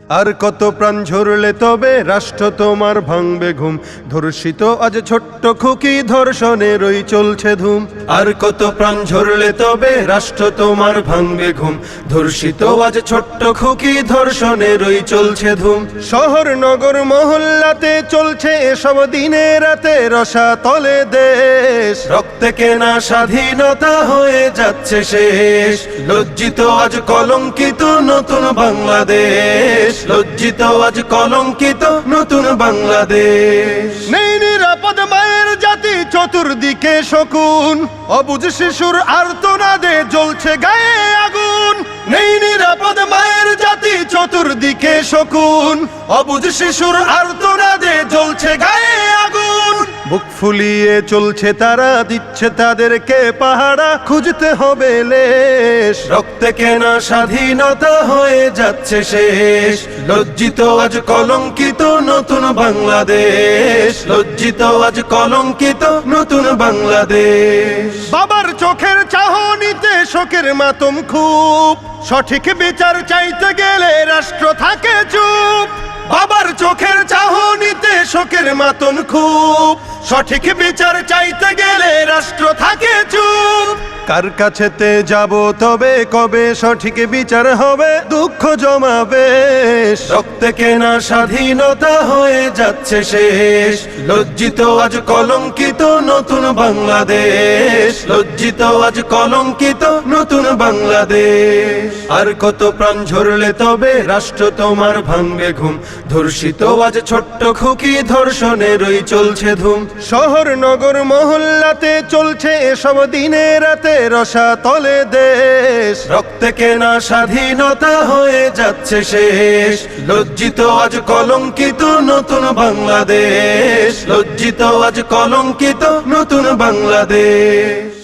আর কত প্রাণ ঝরলে তবে রাষ্ট্র তোমার ভাঙবে ঘুম। ধর্ষিত আজ ছোট্ট খুকি ধর্ষণেরই চলছে ধুম। আর কত প্রাণ ঝরলে তবে রাষ্ট্র তোমার ভাঙবে ঘুম। ধর্ষিত আজ ছোট্ট খুকি ধর্ষণেরই চলছে ধুম। শহর নগর মহল্লাতে চলছে এসব দিনে রাতে রসাতলে দেশ। রক্তে কেনা স্বাধীনতা হয়ে যাচ্ছে শেষ। লজ্জিত আজ কলঙ্কিত নতুন বাংলাদেশ। লজ্জিত আজ কলঙ্কিত নতুন বাংলাদেশ। নেই নিরাপদ মায়ের জাতি চতুর্দিকে শকুন। অবুঝ শিশুর আর্তনাদে জ্বলছে গায়ে আগুন। নেই নিরাপদ মায়ের জাতি চতুর্দিকে শকুন। অবুঝ শিশুর আর্তনাদে জ্বলছে গায়ে আগুন। বুক ফুলিয়ে চলছে তারা, দিচ্ছে তাদেরকে পাহারা। খুঁজতে হবে লেশ। রক্তে কেনা স্বাধীনতা হয়ে যাচ্ছে শেষ। লজ্জিত আজ কলঙ্কিত নতুন বাংলাদেশ। লজ্জিত আজ কলঙ্কিত নতুন বাংলাদেশ। বাবার চোখের চাহনিতে শোকের মাতম খুব। সঠিক বিচার চাইতে গেলে রাষ্ট্র থাকে চুপ। বাবার চোখের চাহনিতে শোকের মাতন খুব। সঠিক বিচার চাইতে গেলে রাষ্ট্র থাকে চুপ। কার কাছেতে যাব তবে কবে সঠিক বিচার হবে? দুঃখ জমাবে। রক্তে কেনা স্বাধীনতা হয়ে যাচ্ছে শেষ। লজ্জিত আজ কলঙ্কিত নতুন বাংলাদেশ। লজ্জিত আজ কলঙ্কিত নতুন বাংলাদেশ। আর কত প্রাণ ঝরলে তবে রাষ্ট্র তোমার ভাঙবে ঘুম। ধর্ষিত আজ ছোট্ট খুকি ধর্ষণেরই চলছে ধুম। শহর নগর মহল্লাতে চলছে এসব দিনে রাতে রসাতলে দেশ। রক্তে কেনা স্বাধীনতা হয়ে যাচ্ছে শেষ। লজ্জিত আজ কলঙ্কিত নতুন বাংলাদেশ। লজ্জিত আজ কলঙ্কিত নতুন বাংলাদেশ।